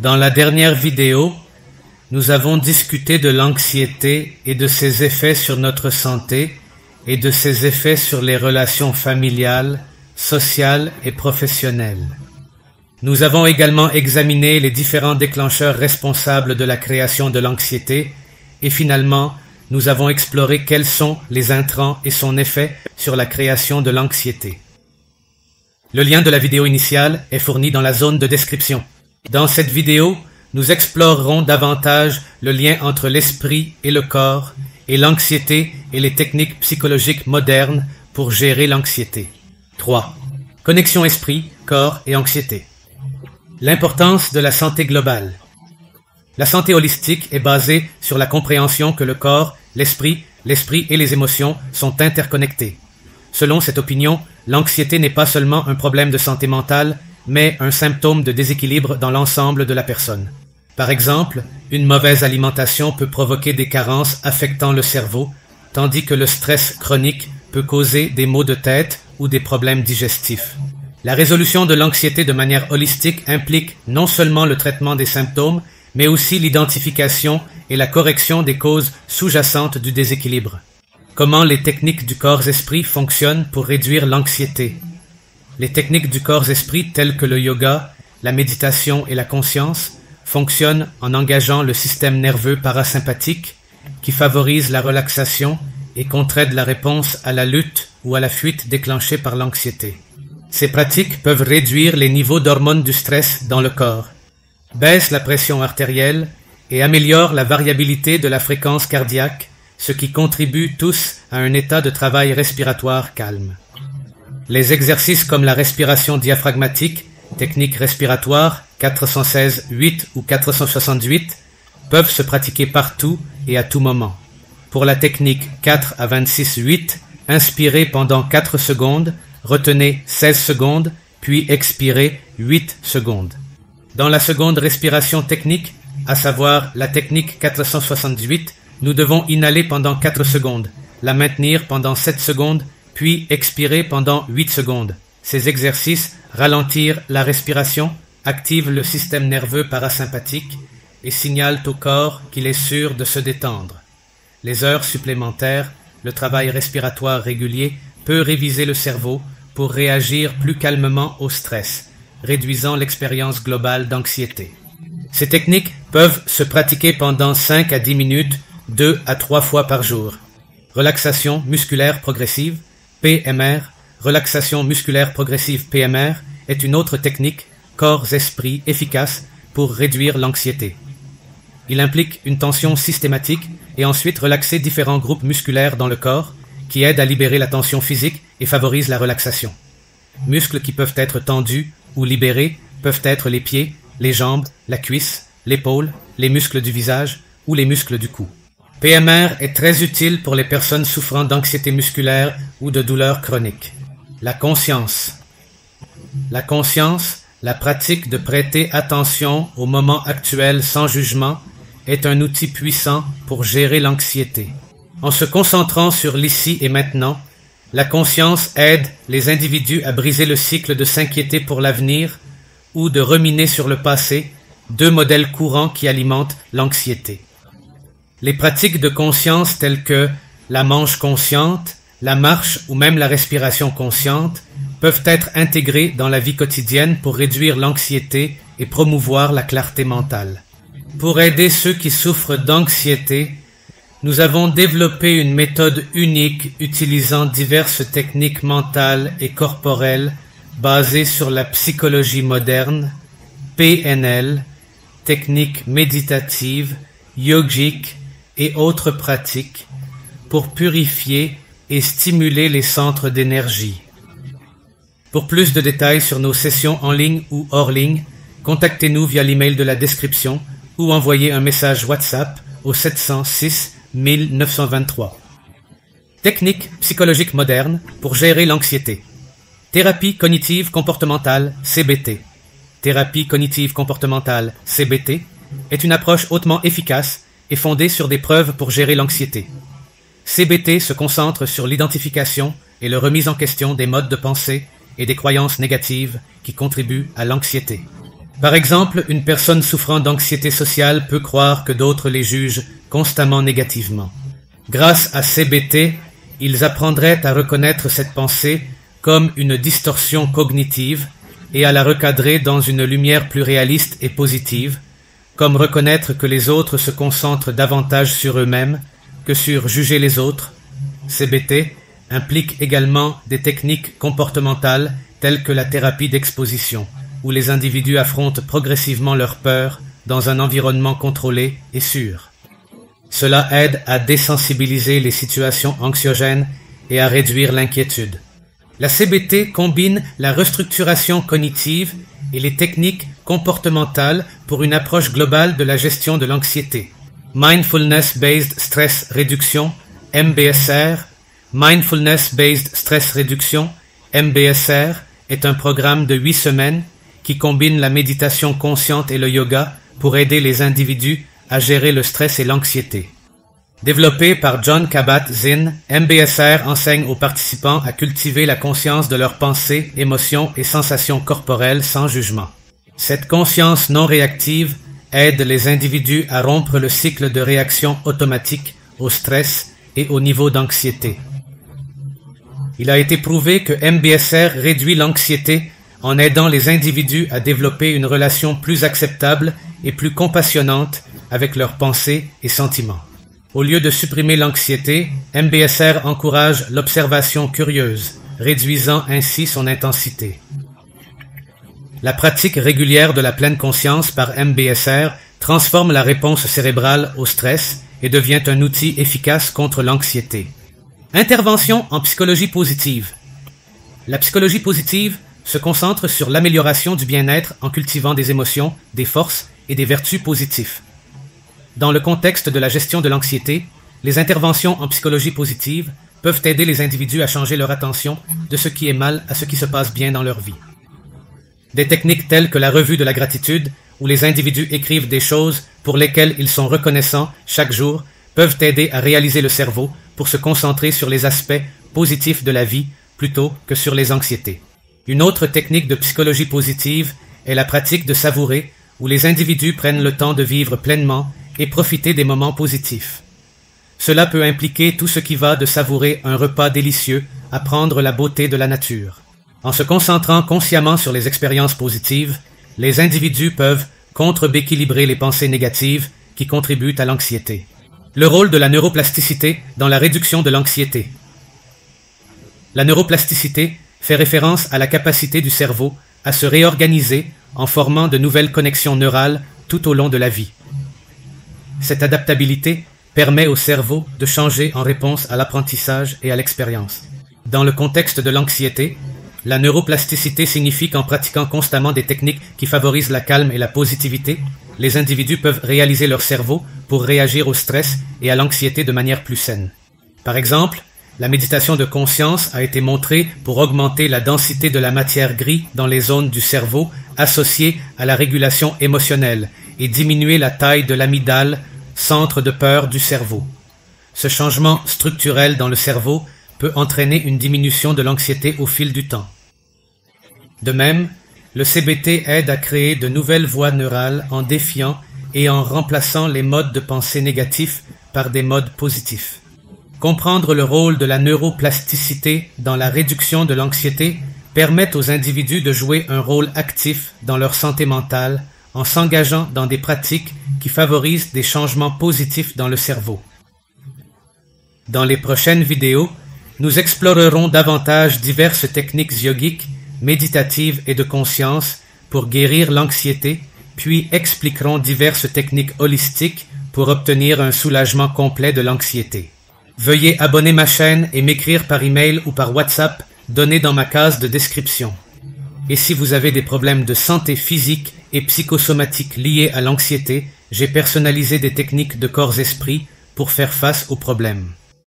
Dans la dernière vidéo, nous avons discuté de l'anxiété et de ses effets sur notre santé et de ses effets sur les relations familiales, sociales et professionnelles. Nous avons également examiné les différents déclencheurs responsables de la création de l'anxiété et finalement, nous avons exploré quels sont les intrants et son effet sur la création de l'anxiété. Le lien de la vidéo initiale est fourni dans la zone de description. Dans cette vidéo, nous explorerons davantage le lien entre l'esprit et le corps et l'anxiété et les techniques psychologiques modernes pour gérer l'anxiété. 3. Connexion esprit, corps et anxiété. L'importance de la santé globale. La santé holistique est basée sur la compréhension que le corps, l'esprit et les émotions sont interconnectés. Selon cette opinion, l'anxiété n'est pas seulement un problème de santé mentale, mais un symptôme de déséquilibre dans l'ensemble de la personne. Par exemple, une mauvaise alimentation peut provoquer des carences affectant le cerveau, tandis que le stress chronique peut causer des maux de tête ou des problèmes digestifs. La résolution de l'anxiété de manière holistique implique non seulement le traitement des symptômes, mais aussi l'identification et la correction des causes sous-jacentes du déséquilibre. Comment les techniques du corps-esprit fonctionnent pour réduire l'anxiété? Les techniques du corps-esprit telles que le yoga, la méditation et la conscience fonctionnent en engageant le système nerveux parasympathique qui favorise la relaxation et contre-aide la réponse à la lutte ou à la fuite déclenchée par l'anxiété. Ces pratiques peuvent réduire les niveaux d'hormones du stress dans le corps, baissent la pression artérielle et améliorent la variabilité de la fréquence cardiaque, ce qui contribue tous à un état de travail respiratoire calme. Les exercices comme la respiration diaphragmatique, technique respiratoire 416-8 ou 468 peuvent se pratiquer partout et à tout moment. Pour la technique 4 à 26-8, inspirez pendant 4 secondes, retenez 16 secondes, puis expirez 8 secondes. Dans la seconde respiration technique, à savoir la technique 468, nous devons inhaler pendant 4 secondes, la maintenir pendant 7 secondes, puis expirer pendant 8 secondes. Ces exercices ralentirent la respiration, activent le système nerveux parasympathique et signalent au corps qu'il est sûr de se détendre. Les heures supplémentaires, le travail respiratoire régulier peut réviser le cerveau pour réagir plus calmement au stress, réduisant l'expérience globale d'anxiété. Ces techniques peuvent se pratiquer pendant 5 à 10 minutes, 2 à 3 fois par jour. Relaxation musculaire progressive, PMR, relaxation musculaire progressive PMR, est une autre technique corps-esprit efficace pour réduire l'anxiété. Il implique une tension systématique et ensuite relaxer différents groupes musculaires dans le corps qui aident à libérer la tension physique et favorisent la relaxation. Muscles qui peuvent être tendus ou libérés peuvent être les pieds, les jambes, la cuisse, l'épaule, les muscles du visage ou les muscles du cou. PMR est très utile pour les personnes souffrant d'anxiété musculaire ou de douleurs chroniques. La conscience. La conscience, la pratique de prêter attention au moment actuel sans jugement, est un outil puissant pour gérer l'anxiété. En se concentrant sur l'ici et maintenant, la conscience aide les individus à briser le cycle de s'inquiéter pour l'avenir ou de ruminer sur le passé, deux modèles courants qui alimentent l'anxiété. Les pratiques de conscience telles que la manche consciente, la marche ou même la respiration consciente peuvent être intégrées dans la vie quotidienne pour réduire l'anxiété et promouvoir la clarté mentale. Pour aider ceux qui souffrent d'anxiété, nous avons développé une méthode unique utilisant diverses techniques mentales et corporelles basées sur la psychologie moderne, PNL, techniques méditatives, yogiques et autres pratiques pour purifier et stimuler les centres d'énergie. Pour plus de détails sur nos sessions en ligne ou hors ligne, contactez-nous via l'email de la description ou envoyez un message WhatsApp au 706 1923. Technique psychologique moderne pour gérer l'anxiété. Thérapie cognitive comportementale CBT. Thérapie cognitive comportementale CBT est une approche hautement efficace et fondée sur des preuves pour gérer l'anxiété. CBT se concentre sur l'identification et la remise en question des modes de pensée et des croyances négatives qui contribuent à l'anxiété. Par exemple, une personne souffrant d'anxiété sociale peut croire que d'autres les jugent constamment négativement. Grâce à CBT, ils apprendraient à reconnaître cette pensée comme une distorsion cognitive et à la recadrer dans une lumière plus réaliste et positive, comme reconnaître que les autres se concentrent davantage sur eux-mêmes que sur juger les autres. CBT implique également des techniques comportementales telles que la thérapie d'exposition, où les individus affrontent progressivement leurs peurs dans un environnement contrôlé et sûr. Cela aide à désensibiliser les situations anxiogènes et à réduire l'inquiétude. La CBT combine la restructuration cognitive et les techniques comportementales pour une approche globale de la gestion de l'anxiété. Mindfulness-Based Stress Reduction, MBSR. Mindfulness-Based Stress Reduction, MBSR, est un programme de 8 semaines qui combine la méditation consciente et le yoga pour aider les individus à gérer le stress et l'anxiété. Développé par Jon Kabat-Zinn, MBSR enseigne aux participants à cultiver la conscience de leurs pensées, émotions et sensations corporelles sans jugement. Cette conscience non réactive aide les individus à rompre le cycle de réaction automatique au stress et au niveau d'anxiété. Il a été prouvé que MBSR réduit l'anxiété en aidant les individus à développer une relation plus acceptable et plus compassionnante avec leurs pensées et sentiments. Au lieu de supprimer l'anxiété, MBSR encourage l'observation curieuse, réduisant ainsi son intensité. La pratique régulière de la pleine conscience par MBSR transforme la réponse cérébrale au stress et devient un outil efficace contre l'anxiété. Intervention en psychologie positive. La psychologie positive se concentre sur l'amélioration du bien-être en cultivant des émotions, des forces et des vertus positives. Dans le contexte de la gestion de l'anxiété, les interventions en psychologie positive peuvent aider les individus à changer leur attention de ce qui est mal à ce qui se passe bien dans leur vie. Des techniques telles que la revue de la gratitude, où les individus écrivent des choses pour lesquelles ils sont reconnaissants chaque jour, peuvent aider à réaliser le cerveau pour se concentrer sur les aspects positifs de la vie plutôt que sur les anxiétés. Une autre technique de psychologie positive est la pratique de savourer, où les individus prennent le temps de vivre pleinement et profiter des moments positifs. Cela peut impliquer tout ce qui va de savourer un repas délicieux à prendre la beauté de la nature. En se concentrant consciemment sur les expériences positives, les individus peuvent contre-équilibrer les pensées négatives qui contribuent à l'anxiété. Le rôle de la neuroplasticité dans la réduction de l'anxiété. La neuroplasticité fait référence à la capacité du cerveau à se réorganiser en formant de nouvelles connexions neurales tout au long de la vie. Cette adaptabilité permet au cerveau de changer en réponse à l'apprentissage et à l'expérience. Dans le contexte de l'anxiété, la neuroplasticité signifie qu'en pratiquant constamment des techniques qui favorisent la calme et la positivité, les individus peuvent réaliser leur cerveau pour réagir au stress et à l'anxiété de manière plus saine. Par exemple, la méditation de conscience a été montrée pour augmenter la densité de la matière grise dans les zones du cerveau associées à la régulation émotionnelle et diminuer la taille de l'amygdale, centre de peur du cerveau. Ce changement structurel dans le cerveau peut entraîner une diminution de l'anxiété au fil du temps. De même, le CBT aide à créer de nouvelles voies neurales en défiant et en remplaçant les modes de pensée négatifs par des modes positifs. Comprendre le rôle de la neuroplasticité dans la réduction de l'anxiété permet aux individus de jouer un rôle actif dans leur santé mentale en s'engageant dans des pratiques qui favorisent des changements positifs dans le cerveau. Dans les prochaines vidéos, nous explorerons davantage diverses techniques yogiques, méditatives et de conscience pour guérir l'anxiété, puis expliquerons diverses techniques holistiques pour obtenir un soulagement complet de l'anxiété. Veuillez abonner ma chaîne et m'écrire par email ou par WhatsApp donné dans ma case de description. Et si vous avez des problèmes de santé physique et psychosomatique liés à l'anxiété, j'ai personnalisé des techniques de corps-esprit pour faire face aux problèmes.